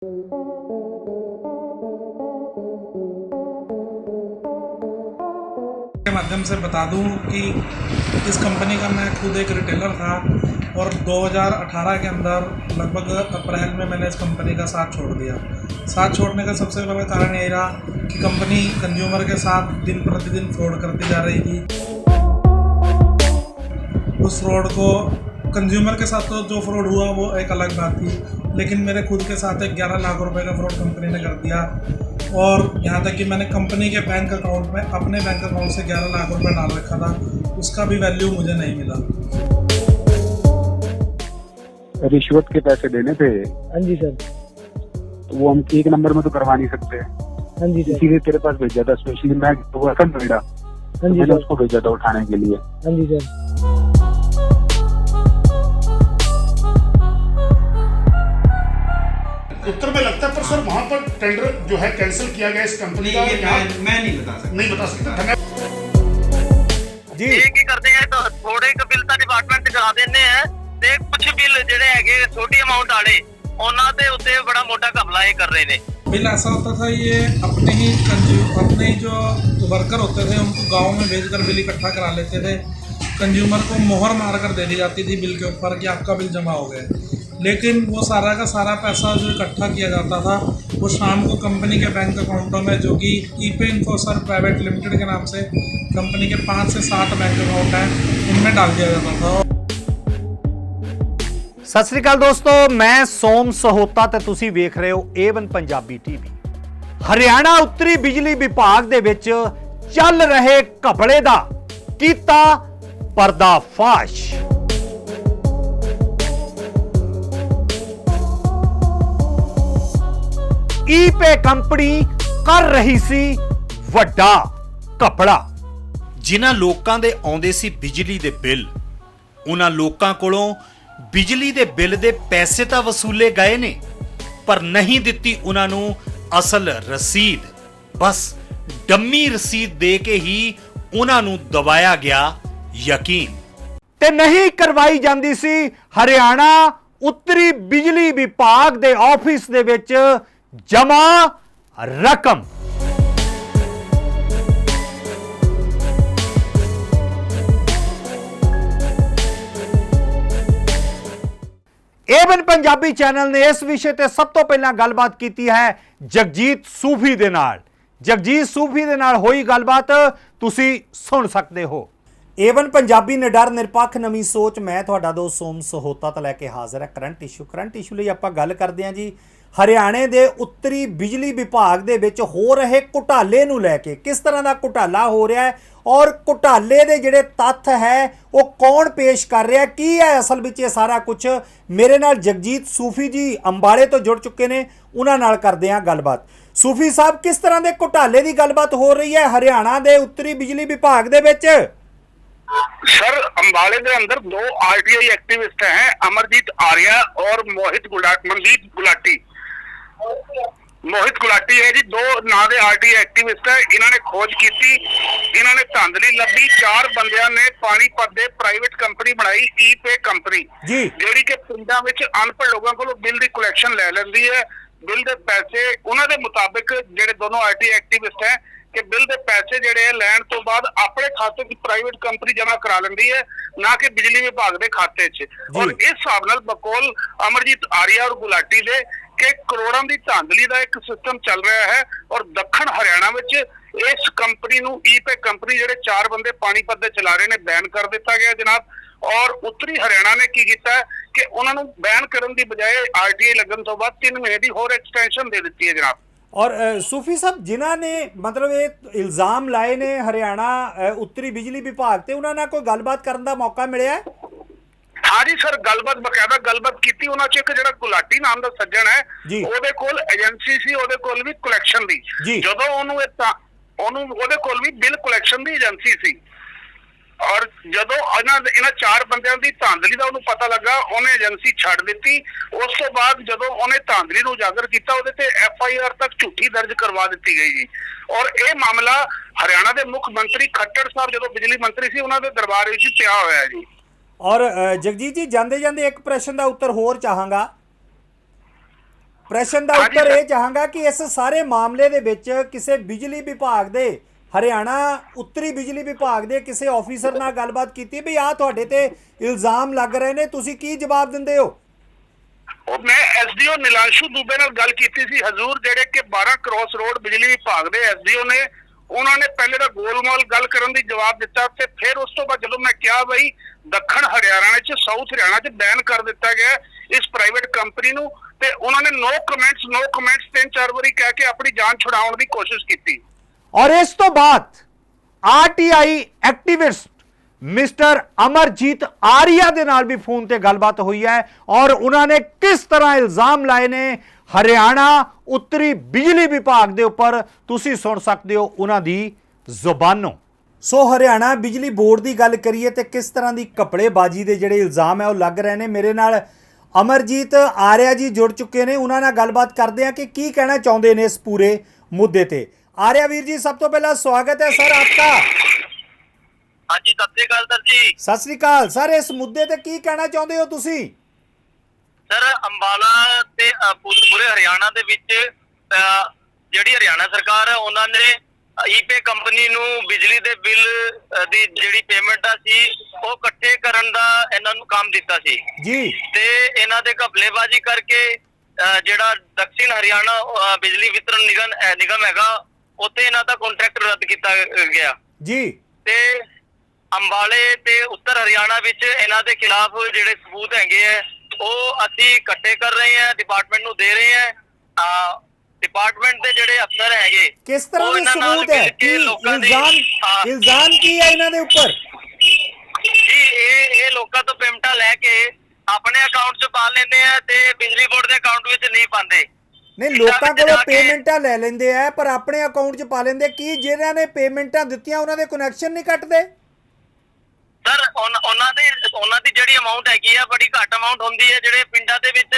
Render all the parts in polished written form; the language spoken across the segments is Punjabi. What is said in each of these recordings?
के माध्यम से बता दूं कि इस कंपनी का मैं खुद एक रिटेलर था और 2018 के अंदर लगभग अप्रैल में मैंने इस कंपनी का साथ छोड़ दिया। साथ छोड़ने का सबसे बड़ा कारण यही रहा कि कंपनी कंज्यूमर के साथ दिन प्रतिदिन फ्रॉड करती जा रही थी। उस फ्रॉड को कंज्यूमर के साथ तो जो फ्रॉड हुआ वो एक अलग बात थी, लेकिन मेरे खुद के साथ एक 11 लाख रुपए का फ्रॉड कंपनी ने कर दिया। और यहाँ तक कि मैंने कंपनी के बैंक अकाउंट में अपने बैंक अकाउंट से 11 लाख रुपए डाल रखा था, उसका भी वैल्यू मुझे नहीं मिला। रिश्वत के पैसे देने थे। हाँ जी सर। तो वो हम एक नंबर में तो करवा नहीं सकते। हाँ जी सर। इसीलिए तेरे पास भेजा था, स्पेशली मैं हुआ था नोएडा। हाँ जी मैंने सर। उसको भेजा था उठाने के लिए। हाँ जी सर। उत्तर में लगता है, पर सर वहाँ पर टेंडर जो है कैंसिल किया गया इस कंपनी का। मैं नहीं बता सकता। नहीं बता सकते। धन्यवाद जी ਇਹ ਕੀ ਕਰਦੇ ਆ ਤਾਂ ਥੋੜੇ ਕੁ ਬਿੱਲ ਤਾਂ ਡਿਪਾਰਟਮੈਂਟ ਤੇ ਕਰਾ ਦਿੰਦੇ ਆ ਤੇ ਕੁਝ ਬਿੱਲ ਜਿਹੜੇ ਹੈਗੇ ਛੋਟੀ ਅਮਾਉਂਟ ਵਾਲੇ ਉਹਨਾਂ ਦੇ ਉੱਤੇ ਬੜਾ ਮੋਟਾ ਘਪਲਾ ਇਹ ਕਰ ਰਹੇ ਨੇ। बिल ऐसा होता था, ये अपने ही जो वर्कर होते थे उनको गांव में भेजकर बिल इकट्ठा करा लेते थे। कंज्यूमर को मोहर मार कर दे दी जाती थी बिल के ऊपर कि आपका बिल जमा हो गया, लेकिन वो सारा का सारा पैसा जो इकट्ठा किया जाता था वो शाम को कंपनी के बैंक अकाउंटों में, जो कि ईपे इन्फोसर प्राइवेट लिमिटेड के नाम से कंपनी के 5 से 7 बैंक अकाउंट हैं, उनमें डाल दिया जाता था। ਸਤਿ ਸ੍ਰੀ ਅਕਾਲ ਦੋਸਤੋ, ਮੈਂ ਸੋਮ ਸਹੋਤਾ ਤੇ ਤੁਸੀਂ ਵੇਖ ਰਹੇ ਹੋ A1 ਪੰਜਾਬੀ ਟੀਵੀ। ਹਰਿਆਣਾ ਉੱਤਰੀ ਬਿਜਲੀ ਵਿਭਾਗ ਦੇ ਵਿੱਚ ਚੱਲ ਰਹੇ ਘਪਲੇ ਦਾ ਕੀਤਾ ਪਰਦਾਫਾਸ਼। ਈਪੇ ਕੰਪਨੀ ਕਰ ਰਹੀ ਸੀ ਵੱਡਾ ਘਪਲਾ। ਜਿਨ੍ਹਾਂ ਲੋਕਾਂ ਦੇ ਆਉਂਦੇ ਸੀ ਬਿਜਲੀ ਦੇ ਬਿੱਲ, ਉਹਨਾਂ ਲੋਕਾਂ ਕੋਲੋਂ ਬਿਜਲੀ ਦੇ ਬਿੱਲ ਦੇ ਪੈਸੇ ਤਾਂ ਵਸੂਲੇ ਗਏ ਨੇ, ਪਰ ਨਹੀਂ ਦਿੱਤੀ ਉਹਨਾਂ ਨੂੰ ਅਸਲ ਰਸੀਦ। ਬਸ ਡੰਮੀ ਰਸੀਦ ਦੇ ਕੇ ਹੀ ਉਹਨਾਂ ਨੂੰ ਦਬਾਇਆ ਗਿਆ ਯਕੀਨ, ਤੇ ਨਹੀਂ ਕਰਵਾਈ ਜਾਂਦੀ ਸੀ ਹਰਿਆਣਾ ਉੱਤਰੀ ਬਿਜਲੀ ਵਿਭਾਗ ਦੇ ਆਫਿਸ ਦੇ ਵਿੱਚ ਜਮਾ ਰਕਮ। A1 ਪੰਜਾਬੀ ਚੈਨਲ ਨੇ ਇਸ ਵਿਸ਼ੇ ਤੇ ਸਭ ਤੋਂ ਪਹਿਲਾਂ ਗੱਲਬਾਤ ਕੀਤੀ ਹੈ ਜਗਜੀਤ ਸੂਫੀ ਦੇ ਨਾਲ। ਜਗਜੀਤ ਸੂਫੀ ਦੇ ਨਾਲ ਹੋਈ ਗੱਲਬਾਤ ਤੁਸੀਂ ਸੁਣ ਸਕਦੇ ਹੋ। A1 ਪੰਜਾਬੀ ਨਿਡਰ ਨਿਰਪੱਖ ਨਵੀਂ ਸੋਚ, ਮੈਂ ਤੁਹਾਡਾ ਦੋਸਤ ਸੋਮ ਸਹੋਤਾ ਤੋਂ ਲੈ ਕੇ ਹਾਜ਼ਰ ਹੈ ਕਰੰਟ ਇਸ਼ੂ ਲਈ ਆਪਾਂ ਗੱਲ ਕਰਦੇ ਹਾਂ ਜੀ ਹਰਿਆਣੇ ਦੇ ਉੱਤਰੀ ਬਿਜਲੀ ਵਿਭਾਗ ਦੇ ਵਿੱਚ ਹੋ ਰਹੇ ਘੁਟਾਲੇ ਨੂੰ ਲੈ ਕੇ। ਕਿਸ ਤਰ੍ਹਾਂ ਦਾ ਘੁਟਾਲਾ ਹੋ ਰਿਹਾ ਹੈ ਔਰ ਘੁਟਾਲੇ ਦੇ ਜਿਹੜੇ ਤੱਥ ਹੈ ਉਹ ਕੌਣ ਪੇਸ਼ ਕਰ ਰਿਹਾ, ਕੀ ਹੈ ਅਸਲ ਵਿੱਚ ਇਹ ਸਾਰਾ ਕੁਝ। ਮੇਰੇ ਨਾਲ ਜਗਜੀਤ ਸੂਫੀ ਜੀ ਅੰਬਾਲੇ ਤੋਂ ਜੁੜ ਚੁੱਕੇ ਨੇ, ਉਹਨਾਂ ਨਾਲ ਕਰਦੇ ਹਾਂ ਗੱਲਬਾਤ। ਸੂਫੀ ਸਾਹਿਬ, ਕਿਸ ਤਰ੍ਹਾਂ ਦੇ ਘੁਟਾਲੇ ਦੀ ਗੱਲਬਾਤ ਹੋ ਰਹੀ ਹੈ ਹਰਿਆਣਾ ਦੇ ਉੱਤਰੀ ਬਿਜਲੀ ਵਿਭਾਗ ਦੇ ਵਿੱਚ? सर, अंबाले के अंदर 2 आरटीआई एक्टिविस्ट हैं, अमरजीत आर्या और मनदीप गुलाटी। मोहित गुलाटी है जी, 2 नां दे आरटीआई एक्टिविस्ट है। इन्होंने खोज की, इन्होंने धांधली लभी। 4 बंदियां ने पानीपत दे प्राइवेट कंपनी बनाई, ईपे कंपनी, ਜਿਹੜੀ ਕਿ ਪਿੰਡਾਂ ਵਿੱਚ ਅਨਪੜ੍ਹ ਲੋਕਾਂ ਕੋਲੋਂ ਬਿੱਲ ਦੀ ਕਲੈਕਸ਼ਨ ਲੈ ਲੈਂਦੀ ਹੈ। ਬਿੱਲ ਦੇ ਪੈਸੇ ਉਹਨਾਂ ਦੇ ਮੁਤਾਬਿਕ ਜਿਹੜੇ ਦੋਨੋਂ ਆਰਟੀਆਈ ਐਕਟਿਵਿਸਟ ਹੈ ਕਿ ਬਿੱਲ ਦੇ ਪੈਸੇ ਜਿਹੜੇ ਲੈਣ ਤੋਂ ਬਾਅਦ ਆਪਣੇ ਖਾਤੇ ਵਿੱਚ ਪ੍ਰਾਈਵੇਟ ਕੰਪਨੀ ਜਮ੍ਹਾਂ ਕਰਾ ਲੈਂਦੀ ਹੈ, ਨਾ ਕਿ ਬਿਜਲੀ ਵਿਭਾਗ ਦੇ ਖਾਤੇ 'ਚ। ਔਰ ਇਸ ਹਿਸਾਬ ਨਾਲ ਬਕੌਲ ਅਮਰਜੀਤ ਆਰੀਆ ਔਰ ਗੁਲਾਟੀ ਦੇ ਕਿ ਕਰੋੜਾਂ ਦੀ ਧਾਂਦਲੀ ਦਾ ਇੱਕ ਸਿਸਟਮ ਚੱਲ ਰਿਹਾ ਹੈ। ਔਰ ਦੱਖਣ ਹਰਿਆਣਾ ਵਿੱਚ ਇਸ ਕੰਪਨੀ ਨੂੰ, ਈਪੇ ਕੰਪਨੀ ਜਿਹੜੇ 4 ਬੰਦੇ ਪਾਣੀਪਤ ਦੇ ਚਲਾ ਰਹੇ ਨੇ, ਬੈਨ ਕਰ ਦਿੱਤਾ ਗਿਆ ਜਨਾਬ। ਔਰ ਉੱਤਰੀ ਹਰਿਆਣਾ ਨੇ ਕੀ ਕੀਤਾ ਕਿ ਉਹਨਾਂ ਨੂੰ ਬੈਨ ਕਰਨ ਦੀ ਬਜਾਏ ਆਰਟੀਆਈ ਲੱਗਣ ਤੋਂ ਬਾਅਦ 3 ਮਹੀਨੇ ਦੀ ਹੋਰ ਐਕਸਟੈਂਸ਼ਨ ਦੇ ਦਿੱਤੀ ਹੈ ਜਨਾਬ। ਔਰ ਸੂਫੀ ਸਾਹਿਬ, ਜਿਨ੍ਹਾਂ ਨੇ ਮਤਲਬ ਇਹ ਇਲਜ਼ਾਮ ਲਾਏ ਨੇ ਹਰਿਆਣਾ ਉੱਤਰੀ ਬਿਜਲੀ ਵਿਭਾਗ ਤੇ, ਉਹਨਾਂ ਨਾਲ ਕੋਈ ਗੱਲਬਾਤ ਕਰਨ ਦਾ ਮੌਕਾ ਮਿਲਿਆ? हाँ जी सर, गलबात बकायदा गलबात की। उन्होंने एक ਜਿਹੜਾ ਗੁਲਾਟੀ ਨਾਮ ਦਾ ਸੱਜਣ ਹੈ, ਉਹਦੇ ਕੋਲ ਏਜੰਸੀ ਸੀ, ਉਹਦੇ ਕੋਲ ਵੀ ਕਲੈਕਸ਼ਨ ਦੀ। ਜਦੋਂ ਉਹਨੂੰ ਉਹਦੇ ਕੋਲ ਵੀ ਬਿੱਲ ਕਲੈਕਸ਼ਨ ਦੀ ਏਜੰਸੀ ਸੀ। ਔਰ ਜਦੋਂ ਇਹਨਾਂ 4 ਬੰਦਿਆਂ ਦੀ ਧਾਂਦਲੀ ਦਾ ਉਹਨੂੰ ਪਤਾ ਲੱਗਾ, ਉਹਨੇ ਏਜੰਸੀ ਛੱਡ ਦਿੱਤੀ। ਉਸ ਤੋਂ ਬਾਅਦ ਜਦੋਂ ਉਹਨੇ ਧਾਂਦਲੀ ਨੂੰ ਉਜਾਗਰ ਕੀਤਾ, ਉਹਦੇ ਤੇ FIR ਤੱਕ ਝੂਠੀ ਦਰਜ ਕਰਵਾ ਦਿੱਤੀ ਗਈ ਜੀ। ਔਰ ਇਹ ਮਾਮਲਾ ਹਰਿਆਣਾ ਦੇ ਮੁੱਖ ਮੰਤਰੀ ਖੱਟੜ ਸਾਹਿਬ ਜਦੋਂ ਬਿਜਲੀ ਮੰਤਰੀ ਸੀ, ਉਹਨਾਂ ਦੇ ਦਰਬਾਰ ਵਿੱਚ ਪਿਆ ਹੋਇਆ ਹੈ ਜੀ। ਔਰ ਜਗਜੀਤ ਜੀ, ਜਾਂਦੇ ਜਾਂਦੇ ਇੱਕ ਪ੍ਰਸ਼ਨ ਦਾ ਉੱਤਰ ਹੋਰ ਚਾਹਾਂਗਾ। ਪ੍ਰਸ਼ਨ ਦਾ ਉੱਤਰ ਇਹ ਚਾਹਾਂਗਾ ਕਿ ਇਸ ਸਾਰੇ ਮਾਮਲੇ ਦੇ ਵਿੱਚ ਕਿਸੇ ਬਿਜਲੀ ਵਿਭਾਗ ਦੇ ਹਰਿਆਣਾ ਉੱਤਰੀ ਬਿਜਲੀ ਵਿਭਾਗ ਦੇ ਕਿਸੇ ਆਫੀਸਰ ਨਾਲ ਗੱਲਬਾਤ ਕੀਤੀ ਵੀ ਆ ਤੁਹਾਡੇ ਤੇ ਇਲਜ਼ਾਮ ਲੱਗ ਰਹੇ ਨੇ, ਤੁਸੀਂ ਕੀ ਜਵਾਬ ਦਿੰਦੇ ਹੋ? ਉਹ ਮੈਂ ਐਸਡੀਓ ਨੀਲਾਂਸ਼ੂ ਦੁਬੇ ਨਾਲ ਗੱਲ ਕੀਤੀ ਸੀ ਹਜ਼ੂਰ, ਜਿਹੜੇ ਕਿ 12 ਕ੍ਰੋਸ ਰੋਡ ਬਿਜਲੀ ਵਿਭਾਗ ਦੇ ਐਸਡੀਓ ਨੇ। ਉਹਨਾਂ ਨੇ ਪਹਿਲੇ ਤਾਂ ਗੋਲਮਾਲ ਗੱਲ ਕਰਨ ਦੀ ਜਵਾਬ ਦਿੱਤਾ ਤੇ ਫਿਰ ਉਸ ਤੋਂ ਬਾਅਦ ਜਦੋਂ ਮੈਂ ਕਿਹਾ ਬਈ ਦੱਖਣ ਹਰਿਆਣਾ 'ਚ ਸਾਊਥ ਹਰਿਆਣਾ 'ਚ ਬੈਨ ਕਰ ਦਿੱਤਾ ਗਿਆ ਇਸ ਪ੍ਰਾਈਵੇਟ ਕੰਪਨੀ ਨੂੰ, ਤੇ ਉਹਨਾਂ ਨੇ ਨੋ ਕਮੈਂਟਸ 3-4 ਵਾਰੀ ਕਹਿ ਕੇ ਆਪਣੀ ਜਾਨ ਛੁਡਾਉਣ ਦੀ ਕੋਸ਼ਿਸ਼ ਕੀਤੀ। ਔਰ ਇਸ ਤੋਂ ਬਾਅਦ RTI activist mister Amarjeet Arya ਦੇ ਨਾਲ ਵੀ ਫੋਨ ਤੇ ਗੱਲਬਾਤ ਹੋਈ ਹੈ ਔਰ ਉਹਨਾਂ ਨੇ ਕਿਸ ਤਰ੍ਹਾਂ ਇਲਜ਼ਾਮ ਲਾਏ ਨੇ ਹਰਿਆਣਾ ਉੱਤਰੀ ਬਿਜਲੀ ਵਿਭਾਗ ਦੇ ਉੱਪਰ, ਤੁਸੀਂ ਸੁਣ ਸਕਦੇ ਹੋ ਉਹਨਾਂ ਦੀ ਜ਼ੁਬਾਨੋਂ। ਸੋ ਹਰਿਆਣਾ ਬਿਜਲੀ ਬੋਰਡ ਦੀ ਗੱਲ ਕਰੀਏ ਤੇ ਕਿਸ ਤਰ੍ਹਾਂ ਦੀ ਕਪੜੇਬਾਜ਼ੀ ਦੇ ਜਿਹੜੇ ਇਲਜ਼ਾਮ ਹੈ ਉਹ ਲੱਗ ਰਹੇ ਨੇ। ਮੇਰੇ ਨਾਲ ਅਮਰਜੀਤ ਆਰਿਆ ਜੀ ਜੁੜ ਚੁੱਕੇ ਨੇ, ਉਹਨਾਂ ਨਾਲ ਗੱਲਬਾਤ ਕਰਦੇ ਆ ਕਿ ਕੀ ਕਹਿਣਾ ਚਾਹੁੰਦੇ ਨੇ ਇਸ ਪੂਰੇ ਮੁੱਦੇ ਤੇ। आर्या वीर जी, सब तो पहला स्वागत है सर आपका। हाँ जी, सत श्री अकाल सर जी। सत श्री अकाल सर, इस मुद्दे ते की कहना चाहते हो तुसी? सर अंबाला ते पूरे हरियाणा दे विच ਜਿਹੜੀ ਹਰਿਆਣਾ ਸਰਕਾਰ ਹੈ ਉਹਨਾਂ ਨੇ ਈਪੇ ਕੰਪਨੀ ਨੂੰ ਬਿਜਲੀ ਦੇ ਬਿੱਲ ਦੀ ਜਿਹੜੀ ਪੇਮੈਂਟ ਆ ਸੀ ਉਹ ਇਕੱਠੇ ਕਰਨ ਦਾ ਇਹਨਾਂ ਨੂੰ ਕੰਮ ਦਿੱਤਾ ਸੀ ਜੀ, ਤੇ ਇਹਨਾਂ ਦੇ ਘਪਲੇਬਾਜ਼ੀ ਕਰਕੇ ਜਿਹੜਾ ਦਕਸ਼ਿਣ ਹਰਿਆਣਾ ਬਿਜਲੀ ਵਿਤਰਨ ਨਿਗਮ ਹੈਗਾ ਉੱਥੇ ਇਹਨਾਂ ਦਾ ਕੰਟਰੈਕਟ ਰੱਦ ਕੀਤਾ ਗਿਆ ਜੀ, ਤੇ ਅੰਬਾਲੇ ਤੇ ਉੱਤਰ ਹਰਿਆਣਾ ਵਿੱਚ ਇਹਨਾਂ ਦੇ ਖਿਲਾਫ ਜਿਹੜੇ ਸਬੂਤ ਹੈਗੇ ਆ ਉਹ ਅਸੀਂ ਇਕੱਠੇ ਕਰ ਰਹੇ ਹਾਂ, ਡਿਪਾਰਟਮੈਂਟ ਨੂੰ ਦੇ ਰਹੇ ਹਾਂ। डिपार्टमेंट ਦੇ ਜਿਹੜੇ ਅਫਸਰ ਹੈਗੇ ਕਿਸ ਤਰ੍ਹਾਂ ਦੇ ਸਬੂਤ ਹੈ ਕਿ ਇਲਜ਼ਾਮ ਕੀ ਹੈ ਇਹਨਾਂ ਦੇ ਉੱਪਰ? ਜੀ ਇਹ ਲੋਕਾਂ ਤੋਂ ਪੇਮੈਂਟਾਂ ਲੈ ਕੇ ਆਪਣੇ ਅਕਾਊਂਟ 'ਚ ਪਾ ਲੈਂਦੇ ਆ ਤੇ ਬਿਜਲੀ ਬੋਰਡ ਦੇ ਅਕਾਊਂਟ ਵਿੱਚ ਨਹੀਂ ਪਾਉਂਦੇ। ਨਹੀਂ, ਲੋਕਾਂ ਕੋਲੋਂ ਪੇਮੈਂਟਾਂ ਲੈ ਲੈਂਦੇ ਆ ਪਰ ਆਪਣੇ ਅਕਾਊਂਟ 'ਚ ਪਾ ਲੈਂਦੇ। ਕੀ ਜਿਹਨਾਂ ਨੇ ਪੇਮੈਂਟਾਂ ਦਿੱਤੀਆਂ ਉਹਨਾਂ ਦੇ ਕਨੈਕਸ਼ਨ ਨਹੀਂ ਕੱਟਦੇ? ਸਰ ਉਹਨਾਂ ਦੀ ਜਿਹੜੀ ਅਮਾਉਂਟ ਹੈਗੀ ਆ ਬੜੀ ਘੱਟ ਅਮਾਉਂਟ ਹੁੰਦੀ ਹੈ। ਜਿਹੜੇ ਪਿੰਡਾਂ ਦੇ ਵਿੱਚ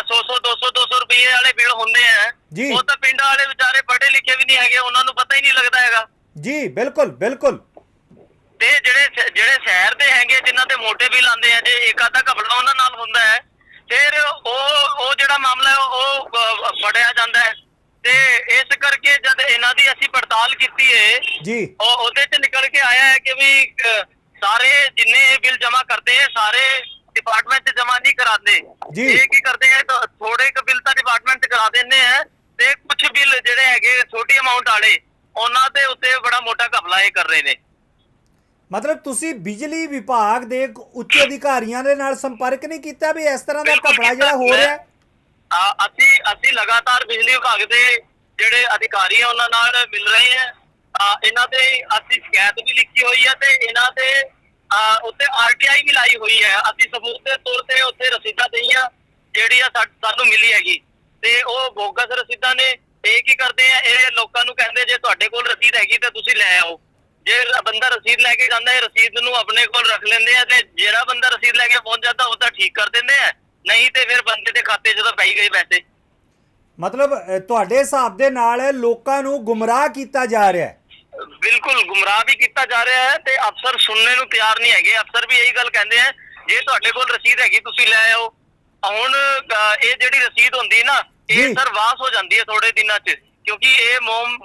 100 200 ਰੁਪਏ ਵਾਲੇ ਬਿੱਲ ਹੁੰਦੇ ਆ ਉਹ ਤਾਂ ਪਿੰਡਾਂ ਵਾਲੇ ਵਿਚਾਰੇ ਪੜ੍ਹੇ ਲਿਖੇ ਵੀ ਨਹੀਂ ਹੈਗੇ, ਉਹਨਾਂ ਨੂੰ ਪਤਾ ਹੀ ਨਹੀਂ ਲੱਗਦਾ ਹੈਗਾ। ਜੀ ਬਿਲਕੁਲ ਬਿਲਕੁਲ। ਤੇ ਜਿਹੜੇ ਸ਼ਹਿਰ ਦੇ ਹੈਗੇ ਜਿਨ੍ਹਾਂ ਦੇ ਮੋਟੇ ਬਿੱਲ ਆਉਂਦੇ ਆ, ਜੇ ਇੱਕ ਅੱਧਾ ਘਪਲਾ ਉਹਨਾਂ ਨਾਲ ਹੁੰਦਾ ਹੈ ਫਿਰ ਉਹ ਜਿਹੜਾ ਮਾਮਲਾ ਹੈ ਉਹ ਫੜਿਆ ਜਾਂਦਾ ਹੈ। ਤੇ ਇਸ ਕਰਕੇ ਜਦ ਇਹਨਾਂ ਦੀ ਅਸੀਂ ਪੜਤਾਲ ਕੀਤੀ ਹੈ ਜੀ ਉਹਦੇ 'ਚ ਨਿਕਲ ਕੇ ਆਇਆ ਹੈ ਕਿ ਵੀ ਸਾਰੇ ਜਿੰਨੇ ਬਿੱਲ ਜਮਾ करते हैं सारे डिपार्टमेंट जमा नहीं कराते। ये की करते हैं तो थोड़े क बिल तो डिपार्टमेंट करा देने हैं ते कुछ बिल ਜਿਹੜੇ ਹੈਗੇ ਛੋਟੀ ਅਮਾਉਂਟ ਵਾਲੇ ਉਹਨਾਂ ਦੇ ਉੱਤੇ ਬੜਾ ਮੋਟਾ ਘਪਲਾ ਇਹ ਕਰ ਰਹੇ ਨੇ। ਮਤਲਬ ਤੁਸੀਂ ਬਿਜਲੀ ਵਿਭਾਗ ਦੇ ਉੱਚ ਅਧਿਕਾਰੀਆਂ ਦੇ ਨਾਲ ਸੰਪਰਕ ਨਹੀਂ ਕੀਤਾ ਵੀ ਇਸ ਤਰ੍ਹਾਂ ਦਾ ਘਪਲਾ ਜਿਹੜਾ ਹੋ ਰਿਹਾ? ਅਸੀਂ ਲਗਾਤਾਰ ਬਿਜਲੀ ਵਿਭਾਗ ਦੇ ਜਿਹੜੇ ਅਧਿਕਾਰੀ ਆ ਉਹਨਾਂ ਨਾਲ ਮਿਲ ਰਹੇ ਹਾਂ। ਇਹਨਾਂ ਦੇ ਅਸੀਂ ਸ਼ਿਕਾਇਤ ਵੀ ਲਿਖੀ ਹੋਈ ਹੈ ਤੇ ਇਹਨਾਂ ਦੇ ਉੱਤੇ ਆਰਟੀਆਈ ਵੀ ਲਾਈ ਹੋਈ ਹੈ। ਅਸੀਂ ਸਬੂਤ ਦੇ ਤੌਰ ਤੇ ਉੱਥੇ ਰਸੀਦਾਂ ਦਈਆਂ ਜਿਹੜੀਆਂ ਸਾਨੂੰ ਮਿਲੀ ਹੈਗੀ ਤੇ ਉਹ ਬੋਗਸ ਰਸੀਦਾਂ ਨੇ। ਇਹ ਕੀ ਕਰਦੇ ਆ, ਇਹ ਲੋਕਾਂ ਨੂੰ ਕਹਿੰਦੇ ਜੇ ਤੁਹਾਡੇ ਕੋਲ ਰਸੀਦ ਹੈਗੀ ਤੇ ਤੁਸੀਂ ਲੈ ਆਓ। ਜੇ ਬੰਦਾ ਰਸੀਦ ਲੈ ਕੇ ਜਾਂਦਾ ਹੈ ਰਸੀਦ ਨੂੰ ਆਪਣੇ ਕੋਲ ਰੱਖ ਲੈਂਦੇ ਆ ਤੇ ਜਿਹੜਾ ਬੰਦਾ ਰਸੀਦ ਲੈ ਕੇ ਪਹੁੰਚ ਜਾਂਦਾ ਉਹ ਤਾਂ ਠੀਕ ਕਰ ਦਿੰਦੇ ਆ, ਨਹੀਂ ਤੇ ਫਿਰ ਬੰਦੇ ਦੇ ਖਾਤੇ 'ਚ ਤਾਂ ਪੈ ਗਏ ਪੈਸੇ। ਮਤਲਬ ਤੁਹਾਡੇ ਹਿਸਾਬ ਦੇ ਨਾਲ ਲੋਕਾਂ ਨੂੰ ਗੁੰਮਰਾਹ ਕੀਤਾ ਜਾ ਰਿਹਾ ਹੈ? ਬਿਲਕੁਲ ਗੁੰਮਰਾਹ ਵੀ ਕੀਤਾ ਜਾ ਰਿਹਾ ਹੈ ਤੇ ਅਫਸਰ ਸੁਣਨੇ ਨੂੰ ਤਿਆਰ ਨਹੀਂ ਹੈਗੇ। ਅਫਸਰ ਵੀ ਇਹੀ ਗੱਲ ਕਹਿੰਦੇ ਆ ਜੇ ਤੁਹਾਡੇ ਕੋਲ ਰਸੀਦ ਹੈਗੀ ਤੁਸੀਂ ਲੈ ਆਓ। ਹੁਣ ਇਹ ਜਿਹੜੀ ਰਸੀਦ ਹੁੰਦੀ ਨਾ ਇਹ ਸਰ ਵਾਸ ਹੋ ਜਾਂਦੀ ਹੈ ਥੋੜੇ ਦਿਨਾਂ 'ਚ, ਕਿਉਂਕਿ ਇਹ ਮੋਮ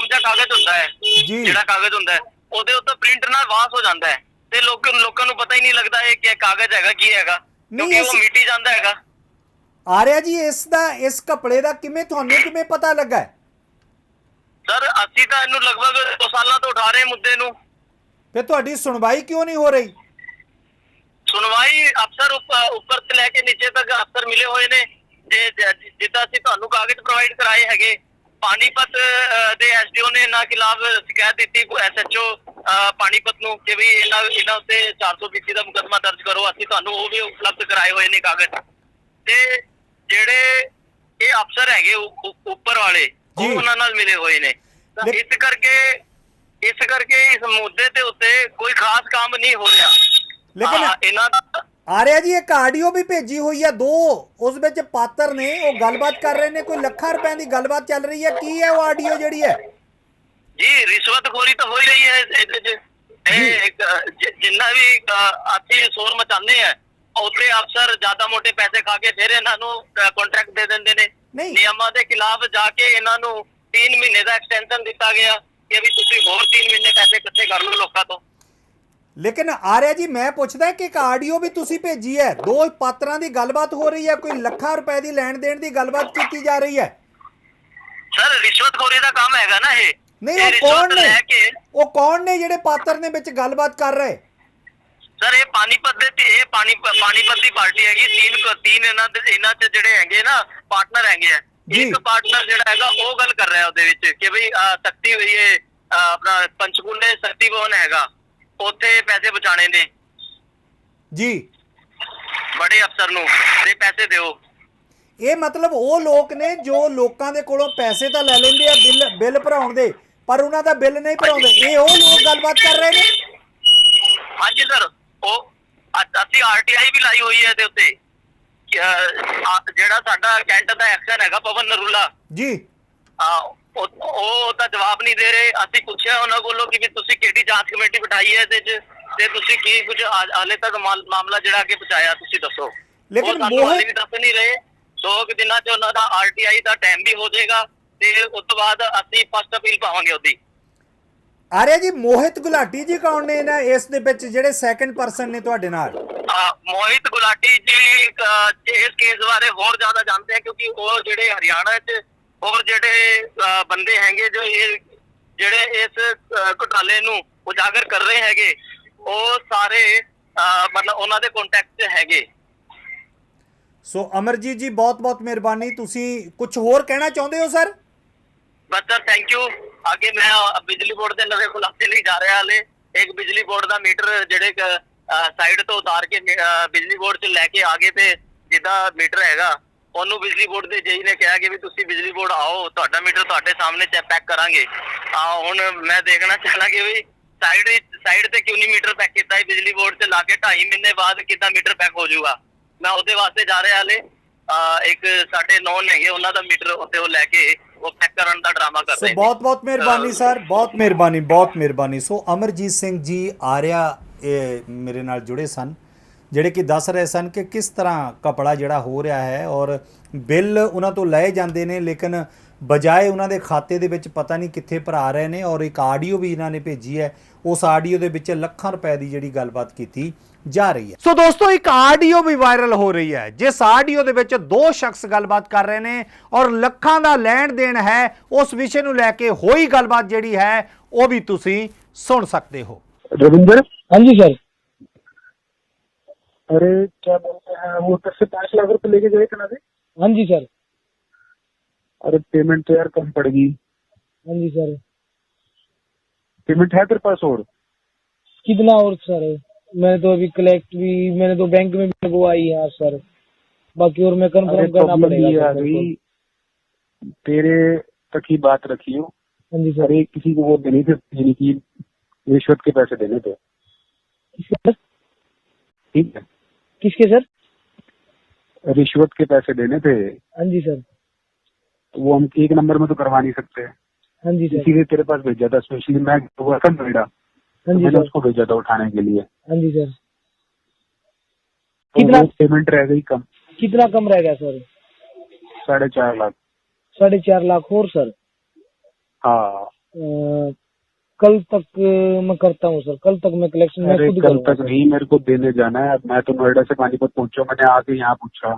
ਦਾ ਕਾਗਜ਼ ਹੁੰਦਾ ਹੈ। ਜਿਹੜਾ ਕਾਗਜ਼ ਹੁੰਦਾ ਹੈ ਉਹਦੇ ਉੱਤੇ ਪ੍ਰਿੰਟ ਨਾਲ ਵਾਸ ਹੋ ਜਾਂਦਾ ਹੈ ਤੇ ਲੋਕਾਂ ਨੂੰ ਪਤਾ ਹੀ ਨਹੀਂ ਲੱਗਦਾ ਇਹ ਕੀ ਕਾਗਜ਼ ਹੈਗਾ ਕੀ ਹੈਗਾ, ਕਿਉਂਕਿ ਉਹ ਮਿਟੀ ਜਾਂਦਾ ਹੈਗਾ। ਆਰਿਆ ਜੀ, ਇਸ ਕੱਪੜੇ ਦਾ ਤੁਹਾਨੂੰ ਕਿਵੇਂ ਪਤਾ ਲੱਗਾ? ਸਰ ਅਸੀਂ ਤਾਂ ਇਹਨੂੰ ਲਗਭਗ 2 ਸਾਲਾਂ ਤੋਂ ਉਠਾ ਰਹੇ ਮੁੱਦੇ ਨੂੰ। ਫਿਰ ਤੁਹਾਡੀ ਸੁਣਵਾਈ ਕਿਉਂ ਨਹੀਂ ਹੋ ਰਹੀ? ਸੁਣਵਾਈ ਅਫਸਰ ਉੱਪਰ ਤੋਂ ਲੈ ਕੇ ਨੀਚੇ ਤੱਕ ਅਫਸਰ ਮਿਲੇ ਹੋਏ ਨੇ। ਜਿੱਦਾਂ ਅਸੀਂ ਤੁਹਾਨੂੰ ਕਾਗਜ਼ ਪ੍ਰੋਵਾਈਡ ਕਰਾਏ ਹੈਗੇ, ਪਾਣੀਪਤ ਦੇ ਐਸਡੀਓ ਨੇ ਇਹਨਾਂ ਖਿਲਾਫ ਸ਼ਿਕਾਇਤ ਦਿੱਤੀ ਐਸਐਚਓ ਪਾਣੀਪਤ ਨੂੰ ਕਿ ਵੀ ਇਹਨਾਂ ਉੱਤੇ 420 ਦਾ ਮੁਕੱਦਮਾ ਦਰਜ ਕਰੋ। ਅਸੀਂ ਤੁਹਾਨੂੰ ਉਹ ਵੀ ਉਪਲਬਧ ਕਰਾਏ ਹੋਏ ਨੇ ਕਾਗਜ਼। ਤੇ ਜਿਹੜੇ ਇਹ ਅਫਸਰ ਹੈਗੇ ਉੱਪਰ ਵਾਲੇ ਉਹ ਉਹਨਾਂ ਨਾਲ ਮਿਲੇ ਹੋਏ ਨੇ। ਇਸ ਕਰਕੇ ਇਸ ਮੁੱਦੇ ਦੇ ਉੱਤੇ ਕੋਈ ਖਾਸ ਕੰਮ ਨਹੀਂ ਹੋ ਰਿਹਾ। ਲੇਕਿਨ ਇਹਨਾਂ ਦਾ ਆਰਿਆ ਜੀ ਇੱਕ ਆਡੀਓ ਵੀ ਭੇਜੀ ਹੋਈ ਹੈ 2, ਉਸ ਵਿੱਚ ਪਾਤਰ ਨੇ ਉਹ ਗੱਲਬਾਤ ਕਰ ਰਹੇ ਨੇ, ਕੋਈ ਲੱਖਾਂ ਰੁਪਏ ਦੀ ਗੱਲਬਾਤ ਚੱਲ ਰਹੀ ਹੈ। ਕੀ ਹੈ ਉਹ ਆਡੀਓ ਜਿਹੜੀ ਹੈ? ਜੀ ਰਿਸ਼ਵਤਖੋਰੀ ਤਾਂ ਹੋ ਹੀ ਰਹੀ ਹੈ। ਜਿੰਨਾ ਵੀ ਅਸੀਂ ਸ਼ੋਰ ਮਚਾਉਂਦੇ ਆ ਉੱਥੇ ਅਫਸਰ ਜ਼ਿਆਦਾ ਮੋਟੇ ਪੈਸੇ ਖਾ ਕੇ ਫਿਰ ਇਹਨਾਂ ਨੂੰ ਕੰਟਰੈਕਟ ਦੇ ਦਿੰਦੇ ਨੇ। ਨਹੀਂ। ਨਿਯਮਾਂ ਦੇ ਖਿਲਾਫ ਜਾ ਕੇ ਇਹਨਾਂ ਨੂੰ 3 ਮਹੀਨੇ ਦਾ ਐਕਸਟੈਂਸ਼ਨ ਦਿੱਤਾ ਗਿਆ ਕਿ ਵੀ ਤੁਸੀਂ ਹੋਰ 3 ਮਹੀਨੇ ਪੈਸੇ ਇਕੱਠੇ ਕਰ ਲਓ ਲੋਕਾਂ ਤੋਂ। ਲੇਕਿਨ ਆਰਿਆ ਜੀ ਮੈਂ ਪੁੱਛਦਾ ਕਿ ਇੱਕ ਆਡੀਓ ਵੀ ਤੁਸੀਂ ਭੇਜੀ ਹੈ, ਦੋ ਪਾਤਰਾਂ ਦੀ ਗੱਲਬਾਤ ਹੋ ਰਹੀ ਹੈ, ਕੋਈ ਲੱਖਾਂ ਰੁਪਏ ਦੀ ਲੈਣ ਦੇਣ ਦੀ ਗੱਲਬਾਤ ਕੀਤੀ ਜਾ ਰਹੀ ਹੈ। ਸਰ ਰਿਸ਼ਵਤਖੋਰੀ ਦਾ ਕੰਮ ਹੈਗਾ ਨਾ ਇਹ। ਨਹੀਂ ਇਹ ਉਹ ਰਿਸ਼ਵਤ ਕੌਣ ਨੇ, ਲੈ ਕੇ ਉਹ ਕੌਣ ਨੇ ਜਿਹੜੇ ਪਾਤਰ ਨੇ ਵਿੱਚ ਗੱਲਬਾਤ ਕਰ ਰਹੇ? ਸਰ ਇਹ ਪਾਣੀਪਤ ਦੀ ਪਾਰਟੀ ਹੈਗੀ। तीन ਇਹਨਾਂ ਚ ਜਿਹੜੇ ਹੈਗੇ ਨਾ ਪਾਰਟਨਰ ਹੈਗੇ ਆ। ਜੀ। ਇੱਕ ਪਾਰਟਨਰ ਜਿਹੜਾ ਹੈਗਾ ਉਹ ਗੱਲ ਕਰ ਰਿਹਾ ਉਹਦੇ ਵਿੱਚ ਕਿ ਬਈ ਸ਼ਕਤੀ ਇਹ ਆਪਣਾ ਪੰਚਕੂਲੇ ਸ਼ਕਤੀ ਭਵਨ ਹੈਗਾ, ਉੱਥੇ ਪੈਸੇ ਬਚਾਣੇ ਨੇ ਜੀ ਬੜੇ ਅਫਸਰ ਨੂੰ ਤੇ ਪੈਸੇ ਦਿਓ। ਇਹ ਮਤਲਬ ਉਹ ਲੋਕ ਨੇ ਜੋ ਲੋਕਾਂ ਦੇ ਕੋਲੋਂ ਪੈਸੇ ਤਾਂ ਲੈ ਲੈਂਦੇ ਆ ਬਿੱਲ ਭਰਾਉਣ ਦੇ, ਪਰ ਉਹਨਾਂ ਦਾ ਬਿੱਲ ਨਹੀਂ ਭਰਾਉਂਦੇ। ਇਹ ਉਹ ਲੋਕ ਗੱਲਬਾਤ ਕਰ ਰਹੇ ਨੇ। ਹਾਂਜੀ ਸਰ, ਉਹ ਅਸੀਂ RTI ਵੀ ਲਾਈ ਹੋਈ ਹੈ ਇਹਦੇ ਉੱਤੇ। ਜਿਹੜਾ ਸਾਡਾ ਕੈਂਟ ਦਾ ਐਕਸ਼ਨ ਹੈਗਾ ਪਵਨ ਨਰੂਲਾ ਜੀ ਉਹ ਤਾਂ ਜਵਾਬ ਨਹੀਂ ਦੇ ਰਹੇ। ਅਸੀਂ ਪੁੱਛਿਆ ਉਹਨਾਂ ਕੋਲੋਂ ਕਿ ਵੀ ਤੁਸੀਂ ਕਿਹੜੀ ਜਾਂਚ ਕਮੇਟੀ ਬਿਠਾਈ ਹੈ ਇਹਦੇ ਚ ਤੇ ਤੁਸੀਂ ਕੀ ਕੁਝ ਹਾਲੇ ਤੱਕ ਮਾਮਲਾ ਜਿਹੜਾ ਅੱਗੇ ਪਹੁੰਚਾਇਆ, ਤੁਸੀਂ ਦੱਸੋ। ਲੇਕਿਨ ਹਾਲੇ ਵੀ ਦੱਸ ਨਹੀਂ ਰਹੇ। 2 ਦਿਨਾਂ ਚ ਉਹਨਾਂ ਦਾ RTI ਦਾ ਟਾਈਮ ਵੀ ਹੋ ਜਾਏਗਾ ਤੇ ਉਸ ਤੋਂ ਬਾਅਦ ਅਸੀਂ ਫਸਟ ਅਪੀਲ ਪਾਵਾਂਗੇ ਉਹਦੀ। ਆਰਿਆ ਜੀ ਮੋਹਿਤ ਗੁਲਾਟੀ ਜੀ ਕੌਣ ਨੇ ਨਾ ਇਸ ਦੇ ਵਿੱਚ ਜਿਹੜੇ ਸੈਕੰਡ ਪਰਸਨ ਨੇ ਤੁਹਾਡੇ ਨਾਲ? ਮੋਹਿਤ ਗੁਲਾਟੀ ਜੀ ਇਸ ਕੇਸ ਬਾਰੇ ਹੋਰ ਜ਼ਿਆਦਾ ਜਾਣਦੇ ਆ ਕਿਉਂਕਿ ਉਹ ਜਿਹੜੇ ਹਰਿਆਣਾ ਚ ਹੋਰ ਜਿਹੜੇ ਬੰਦੇ ਹੈਗੇ ਜੋ ਇਹ ਜਿਹੜੇ ਇਸ ਘੁਟਾਲੇ ਨੂੰ ਉਜਾਗਰ ਕਰ ਰਹੇ ਹੈਗੇ, ਉਹ ਸਾਰੇ ਮਤਲਬ ਉਹਨਾਂ ਦੇ ਕੰਟੈਕਟ ਚ ਹੈਗੇ। ਸੋ ਅਮਰਜੀਤ ਜੀ ਬਹੁਤ ਬਹੁਤ ਮਿਹਰਬਾਨੀ। ਤੁਸੀਂ ਕੁਝ ਹੋਰ ਕਹਿਣਾ ਚਾਹੁੰਦੇ ਹੋ sir? Bus sir thank you. ਅੱਗੇ ਮੈਂ ਬਿਜਲੀ ਬੋਰਡ ਦੇ ਨਵੇਂ ਖੁਲਾਸੇ ਲਈ ਜਾ ਰਿਹਾ ਹਾਲੇ। ਇੱਕ ਬਿਜਲੀ ਬੋਰਡ ਦਾ ਮੀਟਰ ਜਿਹੜੇ ਸਾਈਡ ਤੋਂ ਉਤਾਰ ਕੇ ਬਿਜਲੀ ਬੋਰਡ 'ਚ ਲੈ ਕੇ ਆ ਗਏ ਤੇ ਜਿੱਦਾਂ ਮੀਟਰ ਹੈਗਾ ਉਹਨੂੰ ਬਿਜਲੀ ਬੋਰਡ ਦੇ ਜੇਈ ਨੇ ਕਿਹਾ ਕਿ ਵੀ ਤੁਸੀਂ ਬਿਜਲੀ ਬੋਰਡ ਆਓ, ਤੁਹਾਡਾ ਮੀਟਰ ਤੁਹਾਡੇ ਸਾਹਮਣੇ ਪੈਕ ਕਰਾਂਗੇ। ਹੁਣ ਮੈਂ ਦੇਖਣਾ ਚਾਹਣਾ ਕਿ ਵੀ ਸਾਈਡ ਤੇ ਕਿਉਂ ਨਹੀਂ ਮੀਟਰ ਪੈਕ ਕੀਤਾ ਹੈ ਬਿਜਲੀ ਬੋਰਡ 'ਚ ਲਾ ਕੇ 2.5 ਮਹੀਨੇ ਬਾਅਦ ਕਿੱਦਾਂ ਮੀਟਰ ਪੈਕ ਹੋ ਜਾਊਗਾ। ਮੈਂ ਉਹਦੇ ਵਾਸਤੇ ਜਾ ਰਿਹਾ ਹਾਲੇ। ਇੱਕ ਸਾਡੇ ਨੌਨ ਹੈਗੇ ਉਹਨਾਂ ਦਾ ਮੀਟਰ ਉੱਤੇ ਉਹ ਲੈ ਕੇ ਉਹ ਪੈਕ ਕਰਨ ਦਾ ਡਰਾਮਾ ਕਰ ਰਹੇ ਨੇ। ਬਹੁਤ ਬਹੁਤ ਮਿਹਰਬਾਨੀ ਸਰ, ਬਹੁਤ ਮਿਹਰਬਾਨੀ, ਬਹੁਤ ਮਿਹਰਬਾਨੀ। ਸੋ ਅਮਰਜੀਤ ਸਿੰਘ ਜੀ ਆਰਿਆ ਇਹ ਮੇਰੇ ਨਾਲ ਜੁੜੇ ਸਨ ਜਿਹੜੇ ਕਿ ਦੱਸ ਰਹੇ ਸਨ ਕਿ ਕਿਸ ਤਰ੍ਹਾਂ ਕਪੜਾ ਜਿਹੜਾ ਹੋ ਰਿਹਾ ਹੈ ਔਰ ਬਿੱਲ ਉਹਨਾਂ ਤੋਂ ਲਏ ਜਾਂਦੇ ਨੇ ਲੇਕਿਨ ਬਜਾਏ ਉਹਨਾਂ ਦੇ ਖਾਤੇ ਦੇ ਵਿੱਚ ਪਤਾ ਨਹੀਂ ਕਿੱਥੇ ਭਰਾ ਰਹੇ ਨੇ। ਔਰ ਇੱਕ ਆਡੀਓ ਵੀ ਇਹਨਾਂ ਨੇ ਭੇਜੀ ਹੈ, ਉਸ ਆਡੀਓ ਦੇ ਵਿੱਚ ਲੱਖਾਂ ਰੁਪਏ ਦੀ ਜਿਹੜੀ ਗੱਲਬਾਤ ਕੀਤੀ ਜਾ ਰਹੀ ਹੈ। ਸੋ ਦੋਸਤੋ ਇੱਕ ਆਡੀਓ ਵੀ ਵਾਇਰਲ ਹੋ ਰਹੀ ਹੈ ਜਿਸ ਆਡੀਓ ਦੇ ਵਿੱਚ 2 ਸ਼ਖਸ ਗੱਲਬਾਤ ਕਰ ਰਹੇ ਨੇ ਔਰ ਲੱਖਾਂ ਦਾ ਲੈਣ ਦੇਣ ਹੈ। ਉਸ ਵਿਸ਼ੇ ਨੂੰ ਲੈ ਕੇ ਹੋਈ ਗੱਲਬਾਤ ਜਿਹੜੀ ਹੈ ਉਹ ਵੀ ਤੁਸੀਂ ਸੁਣ ਸਕਦੇ ਹੋ। रविंदर, हाँ जी सर। अरे क्या बोलते हैं वो उधर से 5 लाख रुपए लेके गए थे ना रे? हाँ जी सर। अरे पेमेंट तो यार कम पड़ेगी। हाँ जी सर। पेमेंट है तेरे पास और? कितना और सर? मैंने तो अभी मैंने तो बैंक में भी लगवाई है सर, बाकी और मैं कंफर्म करना पड़ेगा। तेरे तक ही बात रखी हो। हाँ जी सर। अरे किसी को वो देने थे, यानी कि रिश्वत के पैसे देने थे। ठीक है। किसके सर? रिश्वत के पैसे देने थे। हाँ जी सर। तो वो हम 1 नंबर में तो करवा नहीं सकते। हाँ जी सर। इसीलिए तेरे पास भेजा था स्पेशली। मैं हुआ था नोएडा, हाँ तो जी मैंने सर। उसको भेजा था उठाने के लिए। हाँ जी सर। तो कितना वो पेमेंट रह गई कम, कितना कम रह गया सर? 4.5 लाख। 4.5 लाख और सर? हाँ। कल तक मैं करता हूँ सर, कल तक मैं कलेक्शन में अरे खुद कल करूँगा तक नहीं, मेरे को देने जाना है। मैं तो नोएडा से पानीपत पहुंचा, मैंने आके यहाँ पूछा।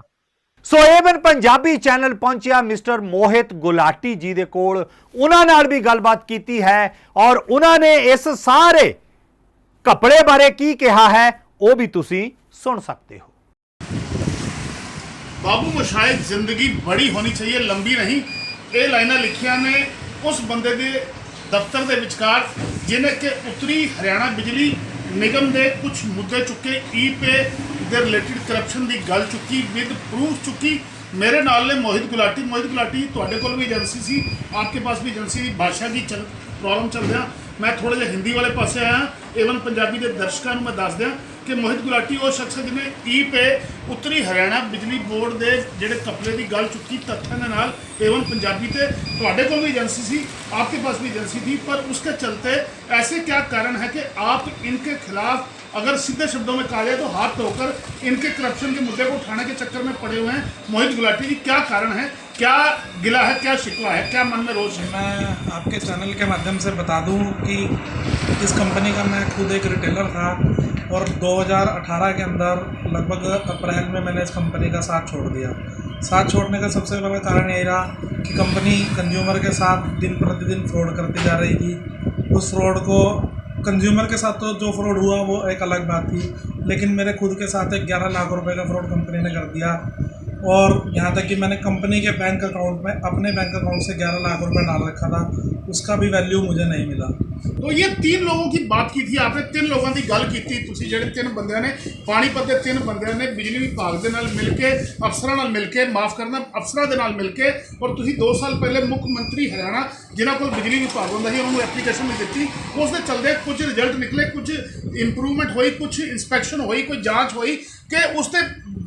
ਸੋ ਏਵਨ ਪੰਜਾਬੀ ਚੈਨਲ ਪਹੁੰਚਿਆ ਮਿਸਟਰ ਮੋਹਿਤ ਗੁਲਾਟੀ ਜੀ ਦੇ ਕੋਲ। ਉਹਨਾਂ ਨਾਲ ਵੀ ਗੱਲਬਾਤ ਕੀਤੀ ਹੈ ਔਰ ਉਹਨਾਂ ਨੇ ਇਸ ਸਾਰੇ ਕੱਪੜੇ ਬਾਰੇ ਕੀ ਕਿਹਾ ਹੈ ਉਹ ਵੀ ਤੁਸੀਂ ਸੁਣ ਸਕਦੇ ਹੋ। बाबू मुशाहिद जिंदगी बड़ी होनी चाहिए, लंबी नहीं। ये लाइना लिखिया ने उस बंदे दे दफ्तर दे विचकार जिन्हें के उत्तरी हरियाणा बिजली निगम दे कुछ मुद्दे चुके, ई-पे दे रिलेटेड करप्शन की गल चुकी, विद प्रूफ चुकी। मेरे नाल ने मोहित गुलाटी तुहाडे कोल भी एजेंसी सी, आपके पास भी एजेंसी सी। भाषा की प्रॉब्लम चल रहा, मैं थोड़ा जिहा हिंदी वाले पासे आया। एवन पंजाबी के दर्शकों को मैं दस दियाँ कि मोहित गुलाटी वो शख्स है जिन्हें ई-पे उत्तरी हरियाणा बिजली बोर्ड के जोड़े कपड़े की गल चुकी तथ्यों के नाल। एवन पंजाबी ते तुहाडे कोल भी एजेंसी सी, आपके पास भी एजेंसी थी, पर उसके चलते ऐसे क्या कारण है कि आप इनके खिलाफ अगर सीधे शब्दों में कहा जाए तो हाथ धोकर इनके करप्शन के मुद्दे को उठाने के चक्कर में पड़े हुए हैं मोहित गुलाटी जी। क्या कारण है, क्या गिला है, क्या शिकवा है, क्या मन में रोष है? मैं आपके चैनल के माध्यम से बता दूं कि इस कंपनी का मैं खुद एक रिटेलर था और 2018 के अंदर लगभग अप्रैल में मैंने इस कंपनी का साथ छोड़ दिया। साथ छोड़ने का सबसे बड़ा कारण यही रहा कि कंपनी कंज्यूमर के साथ दिन प्रतिदिन फ्रॉड करती जा रही थी। उस फ्रॉड को कंज्यूमर के साथ तो जो फ्रॉड हुआ वो एक अलग बात थी, लेकिन मेरे खुद के साथ एक 11 लाख रुपए का फ्रॉड कंपनी ने कर दिया। और यहाँ तक कि मैंने कंपनी के बैंक अकाउंट में अपने बैंक अकाउंट से 11 लाख रुपए डाल रखा था, उसका भी वैल्यू मुझे नहीं मिला। तो ये 3 लोगों की बात की थी आपने, 3 लोगों की गल की थी तुसी, ਜਿਹੜੇ 3 ਬੰਦਿਆਂ ਨੇ ਪਾਣੀਪਤ ਦੇ 3 ਬੰਦਿਆਂ ਨੇ ਬਿਜਲੀ ਵਿਭਾਗ ਦੇ ਨਾਲ ਮਿਲ ਕੇ, ਅਫਸਰਾਂ ਨਾਲ ਮਿਲ ਕੇ, ਮਾਫ ਕਰਨਾ ਅਫਸਰਾਂ ਦੇ ਨਾਲ ਮਿਲ ਕੇ, ਔਰ ਤੁਸੀਂ 2 ਸਾਲ ਪਹਿਲੇ ਮੁੱਖ ਮੰਤਰੀ ਹਰਿਆਣਾ ਜਿਨ੍ਹਾਂ ਕੋਲ ਬਿਜਲੀ ਵਿਭਾਗ ਹੁੰਦਾ ਸੀ ਉਹਨਾਂ ਨੂੰ ਐਪਲੀਕੇਸ਼ਨ ਵੀ ਦਿੱਤੀ। ਉਸ ਦੇ ਚਲਦੇ ਕੁਝ ਰਿਜ਼ਲਟ ਨਿਕਲੇ, ਕੁਝ ਇੰਪਰੂਵਮੈਂਟ ਹੋਈ, ਕੁਝ ਇੰਸਪੈਕਸ਼ਨ ਹੋਈ, ਕੋਈ ਜਾਂਚ ਹੋਈ ਕਿ ਉਸ ਦੇ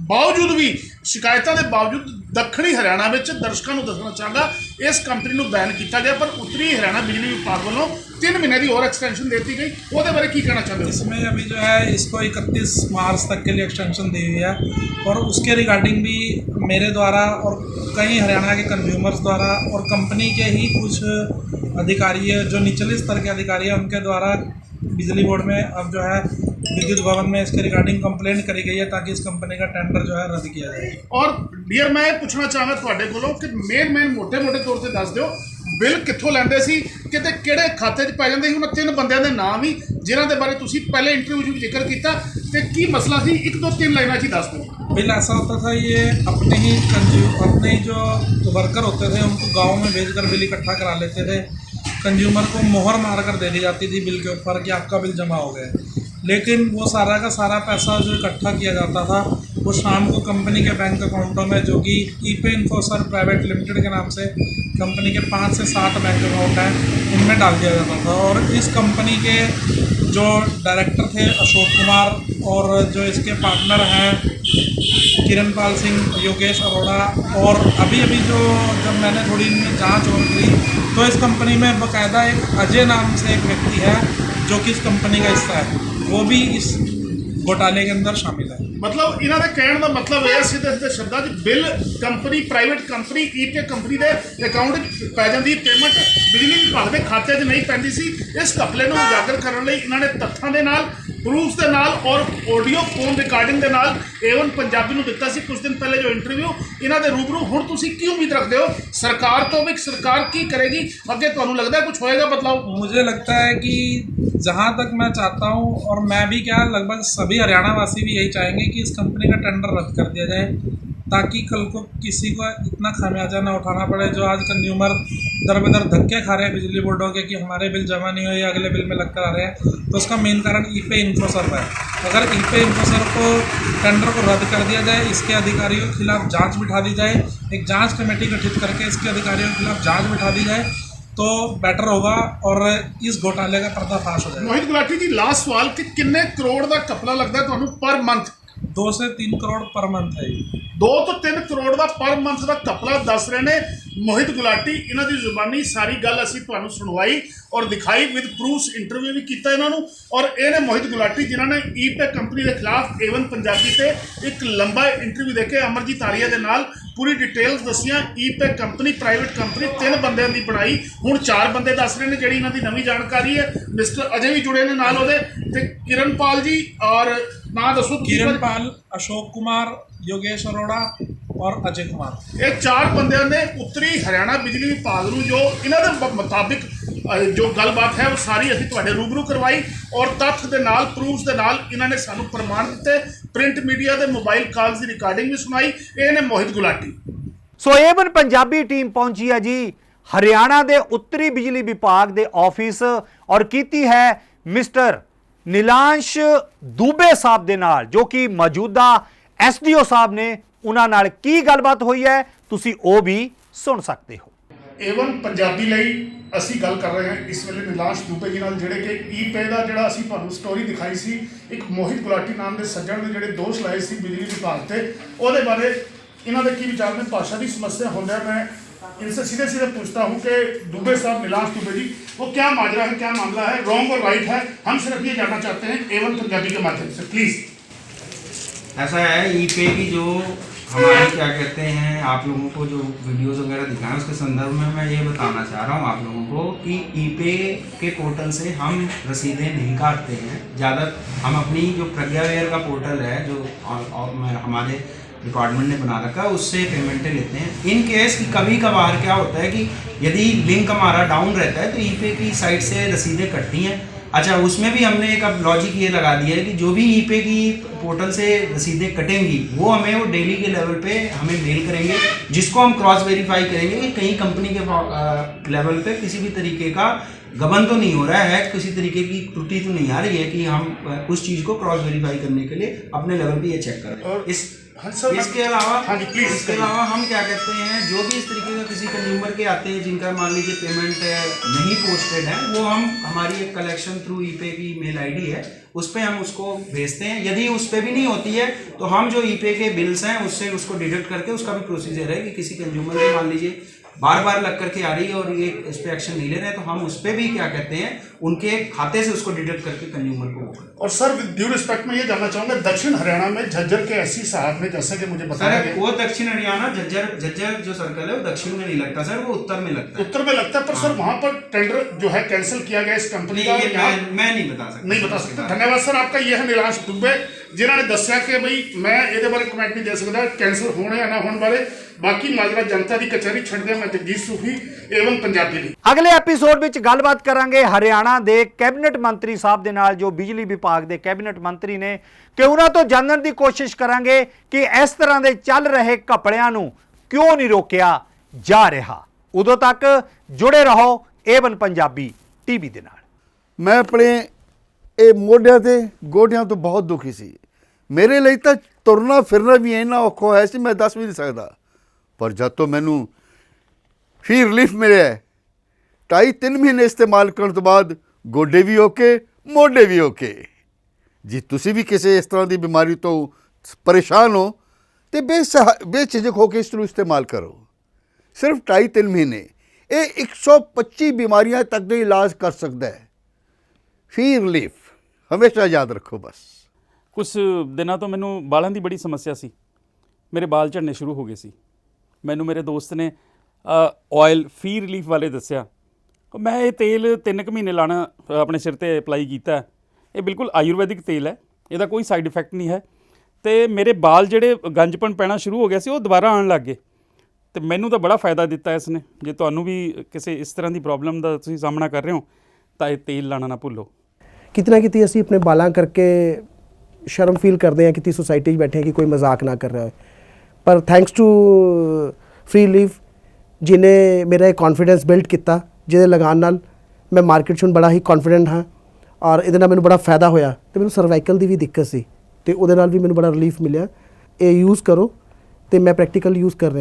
ਬਾਵਜੂਦ ਵੀ ਸ਼ਿਕਾਇਤਾਂ ਦੇ ਬਾਵਜੂਦ ਦੱਖਣੀ ਹਰਿਆਣਾ ਵਿੱਚ ਦਰਸ਼ਕਾਂ ਨੂੰ ਦੱਸਣਾ ਚਾਹਾਂਗਾ ਇਸ ਕੰਪਨੀ ਨੂੰ ਬੈਨ ਕੀਤਾ ਗਿਆ, ਪਰ ਉੱਤਰੀ ਹਰਿयाणा बिजली विभाग वालों 3 महीने की और एक्सटेंशन देती गई। वो बारे की कहना चाहते हो? इसमें अभी जो है इसको 31 मार्च तक के लिए एक्सटेंशन दी हुई है और उसके रिगार्डिंग भी मेरे द्वारा और कई हरियाणा के कंज्यूमर्स द्वारा और कंपनी के ही कुछ अधिकारी है जो निचले स्तर के अधिकारी हैं उनके द्वारा बिजली बोर्ड में अब जो है विद्युत भवन में इसके रिगार्डिंग कंप्लेंट करी गई है ताकि इस कंपनी का टेंडर जो है रद्द किया जाए। और डियर मैं पूछना चाहांगा ਤੁਹਾਡੇ ਕੋਲੋਂ ਕਿ ਮੇਨ ਮੋٹے ਤੌਰ ਤੇ ਦੱਸ ਦਿਓ ਬਿੱਲ ਕਿੱਥੋਂ ਲੈਂਦੇ ਸੀ, ਕਿਤੇ ਕਿਹੜੇ ਖਾਤੇ 'ਚ ਪੈ ਜਾਂਦੇ ਸੀ ਉਹਨਾਂ 3 ਬੰਦਿਆਂ ਦੇ ਨਾਮ ਵੀ ਜਿਨ੍ਹਾਂ ਦੇ ਬਾਰੇ ਤੁਸੀਂ ਪਹਿਲੇ इंटरव्यू में जिक्र किया, ਤੇ ਕੀ ਮਸਲਾ ਸੀ? 1 2 3 ਲਾਈਨਾਂ 'ਚ ਦੱਸ ਦਿਓ। बिल ऐसा होता था, ये अपने ही जो वर्कर होते थे उनको गांव में भेजकर बिल इकट्ठा करा लेते थे। कंज्यूमर को मोहर मार कर दे दी जाती थी बिल के ऊपर कि आपका बिल जमा हो गया, लेकिन वो सारा का सारा पैसा जो इकट्ठा किया जाता था वो शाम को कंपनी के बैंक अकाउंटों में, जो कि ईपे इन्फोसर प्राइवेट लिमिटेड के नाम से कंपनी के 5 से 7 बैंक अकाउंट हैं, उनमें डाल दिया जाता था। और इस कंपनी के जो डायरेक्टर थे अशोक कुमार और जो इसके पार्टनर हैं किरणपाल सिंह, योगेश अरोड़ा, और अभी जो जब मैंने थोड़ी इनमें जांच और की तो इस कंपनी में बाकायदा एक अजय नाम से एक व्यक्ति है जो कि इस कंपनी का हिस्सा है, वो भी इस घोटाले के अंदर शामिल है। मतलब इन्होंने कहने का मतलब है सीधे सीधे शब्दों बिल कंपनी प्राइवेट कंपनी ईपे कंपनी के अकाउंट पै जाती, पेमेंट बिजली विभाग के खाते च नहीं पैंदी सी। इस घपले को उजागर करने लई इन्होंने तथ्यों के नाल, प्रूफ के नाल और ऑडियो फोन रिकॉर्डिंग के नाल एवन पंजाबी नूं दिता सी कुछ दिन पहले जो इंटरव्यू इन्हां दे रूबरू। हुण तुसीं की उम्मीद रखते हो सरकार तो भी? सरकार की करेगी अगे? तुहानूं लगता है कुछ होएगा बदलाव? मुझे लगता है कि जहाँ तक मैं चाहता हूँ और मैं भी क्या लगभग सभी हरियाणा वासी भी यही चाहेंगे कि इस कंपनी का टेंडर रद्द कर दिया जाए ताकि कल को किसी को इतना खामियाजा ना उठाना पड़े। जो आज कंज्यूमर दर बदर धक्के खा रहे हैं बिजली बोर्डों के कि हमारे बिल जमा नहीं हुए या अगले बिल में लग कर आ रहे हैं, तो उसका मेन कारण ईपे इन्फोसर है। अगर ईपे इन्फोसर को टेंडर को रद्द कर दिया जाए, इसके अधिकारियों के खिलाफ जांच बिठा दी जाए, एक जांच कमेटी गठित करके इसके अधिकारियों के खिलाफ जांच बिठा दी जाए तो बेटर होगा और इस घोटाले का पर्दाफाश हो जाएगा। मोहित गुलाटी जी, लास्ट सवाल कि कितने करोड़ का घपला लगता है तुहानूं पर मंथ? 2 से 3 करोड़ पर मंथ है। 2 तो 3 करोड़ का पर मंथ का घपला दस रहे ने मोहित गुलाटी। इन्हां दी जुबानी सारी गल असीं तुहानूं सुणवाई और दिखाई विद प्रूफ्स, इंटरव्यू भी किया इन्हों। और ये ने मोहित गुलाटी जिन्होंने ईपे कंपनी के खिलाफ एवन पंजाबी से एक लंबा इंटरव्यू देके अमरजीत आर्या के नाल पूरी डिटेल्स दसियां। ईपे कंपनी प्राइवेट कंपनी 3 बंदे की बनाई, हुण 4 बंदे दस रहे हैं जी इन्हों की नवी जानकारी है। मिस्टर अजय भी जुड़े ने नाल ओहदे ते किरणपाल जी और ना दसो किरणपाल, अशोक कुमार, योगेश अरोड़ा और अजय कुमार। ये 4 बंदियां ने उत्तरी हरियाणा बिजली विभाग नूं जो इन्हां दे मुताबिक जो गलबात है वो सारी असीं तुहाडे रूबरू करवाई और तथ्य दे नाल, प्रूफ्स दे नाल इन्हां ने सानूं प्रमाण दिते। प्रिंट मीडिया दे मोबाइल कॉल्स की रिकॉर्डिंग भी सुनाई। ये ने मोहित गुलाटी। सो एवन पंजाबी टीम पहुंची है जी हरियाणा के उत्तरी बिजली विभाग के ऑफिस और कीती है मिस्टर नीलांश दुबे साहब दे नाल, जो कि मौजूदा SDO साहब ने। उन्हां नाल की गलबात हुई है तुसी ओ भी सुन सकते हो। एवन पंजाबी लई असी गल कर रहे हैं इस वेले नीलांश दुबे जी नाल, जिहड़े कि ईपे दा जिहड़ा असी तुहानूं स्टोरी दिखाई सी, एक मोहित गुलाटी नाम के सज्जण ने जिहड़े दोष लाए सी बिजली विभाग ते, ओहदे बारे इन्हां दे की विचार ने। भाषा की समस्या होंदे मैं इनसे सीधे सीधे पूछता हूँ कि दुबे साहब, नीलाश दुबे जी, वो क्या माजरा है, क्या मामला है, रॉन्ग और राइट है, हम सिर्फ ये जानना चाहते हैं A1 पंजाबी के माध्यम से, प्लीज़। ऐसा है, ई-पे की जो हमारे क्या कहते हैं, आप लोगों को जो वीडियोस वगैरह दिखाएं उसके संदर्भ में मैं ये बताना चाह रहा हूँ आप लोगों को कि ई-पे के पोर्टल से हम रसीदें नहीं काटते हैं। ज़्यादा हम अपनी जो प्रज्ञावेयर का पोर्टल है जो हमारे डिपार्टमेंट ने बना रखा है उससे पेमेंटें लेते हैं। इन केस कि कभी कभार क्या होता है कि यदि लिंक हमारा डाउन रहता है तो ई-पे की साइट से रसीदें कटती हैं। अच्छा, उसमें भी हमने एक अब लॉजिक ये लगा दिया है कि जो भी ई-पे की पोर्टल से रसीदें कटेंगी वो हमें वो डेली के लेवल पे हमें मेल करेंगे, जिसको हम क्रॉस वेरीफाई करेंगे कि कहीं कंपनी के लेवल पे किसी भी तरीके का गबन तो नहीं हो रहा है, किसी तरीके की त्रुटि तो नहीं आ रही है कि हम उस चीज़ को क्रॉस वेरीफाई करने के लिए अपने लेवल पे ये चेक करें। और इसके अलावा इसके अलावा हम क्या कहते हैं, जो भी इस तरीके का किसी कंज्यूमर के आते हैं जिनका मान लीजिए पेमेंट नहीं पोस्टेड है, वो हम हमारी एक कलेक्शन थ्रू ई-पे की मेल आईडी है उस पर हम उसको भेजते हैं। यदि उस पर भी नहीं होती है तो हम जो ई-पे के बिल्स हैं उससे उसको डिडक्ट करके उसका भी प्रोसीजर है कि किसी कंज्यूमर को मान लीजिए बार बार लग करके आ रही है और ये इस पर एक्शन नहीं ले रहे हैं तो हम उस पर भी क्या कहते हैं उनके खाते से उसको डिडक्ट करके कंज्यूमर को। और सर ड्यू रिस्पेक्ट में ये जानना चाहूंगा, दक्षिण हरियाणा में झज्जर के एससी साहब ने जैसे कि मुझे बताया सर वो दक्षिण हरियाणा झज्जर जो सर्कल है वो दक्षिण में नहीं लगता सर, वो उत्तर में लगता है। उत्तर में लगता है, पर सर वहाँ पर टेंडर जो है कैंसिल किया गया इस कंपनी का, मैं नहीं बता सकता। नहीं बता सकता। धन्यवाद सर आपका। ये है नीलाश दुबे जिन्होंने दस्या कि बई मैं ये बारे कमेंट नहीं दे सकता कैंसिल होने या ना होने बारे, बाकी माजरा जनता की कचहरी छड़ दिया। मैं जगजीत सूफी A1 पंजाबी ਲਈ। ਅਗਲੇ ਐਪੀਸੋਡ ਵਿੱਚ ਗੱਲਬਾਤ ਕਰਾਂਗੇ ਹਰਿਆਣਾ ਦੇ ਕੈਬਨਿਟ ਮੰਤਰੀ ਸਾਹਿਬ ਦੇ ਨਾਲ, ਜੋ ਬਿਜਲੀ ਵਿਭਾਗ ਦੇ ਕੈਬਨਿਟ ਮੰਤਰੀ ਨੇ, ਕਿ ਉਹਨਾਂ ਤੋਂ ਜਾਣਨ ਦੀ ਕੋਸ਼ਿਸ਼ ਕਰਾਂਗੇ ਕਿ ਇਸ ਤਰ੍ਹਾਂ ਦੇ ਚੱਲ ਰਹੇ ਘਪਲਿਆਂ ਨੂੰ ਕਿਉਂ ਨਹੀਂ ਰੋਕਿਆ ਜਾ ਰਿਹਾ। ਉਦੋਂ ਤੱਕ ਜੁੜੇ ਰਹੋ A1 ਪੰਜਾਬੀ ਟੀਵੀ ਦੇ ਨਾਲ। ਮੈਂ ਆਪਣੇ ਇਹ ਮੋਢਿਆਂ ਤੇ ਗੋਡਿਆਂ ਤੋਂ ਬਹੁਤ ਦੁਖੀ ਸੀ। ਮੇਰੇ ਲਈ ਤਾਂ ਤੁਰਨਾ ਫਿਰਨਾ ਵੀ ਇੰਨਾ ਔਖਾ ਹੋਇਆ ਸੀ ਮੈਂ ਦੱਸ ਵੀ ਨਹੀਂ ਸਕਦਾ। ਪਰ ਜਦ ਤੋਂ ਮੈਨੂੰ ਫੀ ਰਿਲੀਫ ਮਿਲਿਆ 2.5-3 ਮਹੀਨੇ ਇਸਤੇਮਾਲ ਕਰਨ ਤੋਂ ਬਾਅਦ ਗੋਡੇ ਵੀ ਓਕੇ, ਮੋਢੇ ਵੀ ਓਕੇ। ਜੇ ਤੁਸੀਂ ਵੀ ਕਿਸੇ ਇਸ ਤਰ੍ਹਾਂ ਦੀ ਬਿਮਾਰੀ ਤੋਂ ਪਰੇਸ਼ਾਨ ਹੋ ਤੇ ਬੇਝਿਜਕ ਹੋ ਕੇ ਇਸ ਨੂੰ ਇਸਤੇਮਾਲ ਕਰੋ। ਸਿਰਫ 2.5-3 ਮਹੀਨੇ ਇਹ 125 ਬਿਮਾਰੀਆਂ ਤੱਕ ਦਾ ਇਲਾਜ ਕਰ ਸਕਦਾ ਹੈ। ਫੀ ਰਿਲੀਫ ਹਮੇਸ਼ਾ ਯਾਦ ਰੱਖੋ। ਬਸ ਕੁਝ ਦਿਨਾਂ ਤੋਂ ਮੈਨੂੰ ਬਾਲਾਂ ਦੀ ਬੜੀ ਸਮੱਸਿਆ ਸੀ, ਮੇਰੇ ਬਾਲ ਝੜਨੇ ਸ਼ੁਰੂ ਹੋ ਗਏ ਸੀ। ਮੈਨੂੰ ਮੇਰੇ ਦੋਸਤ ਨੇ ਆਇਲ ਫੀ ਰਿਲੀਫ ਵਾਲੇ ਦੱਸਿਆ। ਮੈਂ ਇਹ ਤੇਲ 3 ਕੁ ਮਹੀਨੇ ਲਾਣਾ ਆਪਣੇ ਸਿਰ ਤੇ ਅਪਲਾਈ ਕੀਤਾ। ਇਹ ਬਿਲਕੁਲ ਆਯੁਰਵੈਦਿਕ ਤੇਲ ਹੈ, ਇਹਦਾ ਕੋਈ ਸਾਈਡ ਇਫੈਕਟ ਨਹੀਂ ਹੈ ਅਤੇ ਮੇਰੇ ਬਾਲ ਜਿਹੜੇ ਗੰਜਪਣ ਪੈਣਾ ਸ਼ੁਰੂ ਹੋ ਗਿਆ ਸੀ ਉਹ ਦੁਬਾਰਾ ਆਉਣ ਲੱਗ ਗਏ ਅਤੇ ਮੈਨੂੰ ਤਾਂ ਬੜਾ ਫਾਇਦਾ ਦਿੱਤਾ ਇਸ ਨੇ। ਜੇ ਤੁਹਾਨੂੰ ਵੀ ਕਿਸੇ ਇਸ ਤਰ੍ਹਾਂ ਦੀ ਪ੍ਰੋਬਲਮ ਦਾ ਤੁਸੀਂ ਸਾਹਮਣਾ ਕਰ ਰਹੇ ਹੋ ਤਾਂ ਇਹ ਤੇਲ ਲਾਣਾ ਨਾ ਭੁੱਲੋ। ਕਿਤਨਾ ਕਿਤੇ ਅਸੀਂ ਆਪਣੇ ਬਾਲਾਂ ਕਰਕੇ ਸ਼ਰਮ ਫੀਲ ਕਰਦੇ ਹਾਂ, ਕਿਤੇ ਸੁਸਾਇਟੀ 'ਚ ਬੈਠੇ ਹਾਂ ਕਿ ਕੋਈ ਮਜ਼ਾਕ ਨਾ ਕਰ ਰਿਹਾ ਹੈ, ਪਰ ਥੈਂਕਸ ਟੂ ਫ੍ਰੀ ਲੀਫ ਜਿਹਨੇ ਮੇਰਾ ਇਹ ਕੌਨਫੀਡੈਂਸ ਬਿਲਡ ਕੀਤਾ, ਜਿਹਦੇ ਲਗਾਉਣ ਨਾਲ ਮੈਂ ਮਾਰਕੀਟ 'ਚ ਹੁਣ ਬੜਾ ਹੀ ਕੌਨਫੀਡੈਂਟ ਹਾਂ ਔਰ ਇਹਦੇ ਨਾਲ ਮੈਨੂੰ ਬੜਾ ਫਾਇਦਾ ਹੋਇਆ। ਅਤੇ ਮੈਨੂੰ ਸਰਵਾਈਕਲ ਦੀ ਵੀ ਦਿੱਕਤ ਸੀ ਅਤੇ ਉਹਦੇ ਨਾਲ ਵੀ ਮੈਨੂੰ ਬੜਾ ਰਿਲੀਫ ਮਿਲਿਆ। ਇਹ ਯੂਜ਼ ਕਰੋ ਅਤੇ ਮੈਂ ਪ੍ਰੈਕਟੀਕਲ ਯੂਜ਼ ਕਰ ਰਿਹਾ।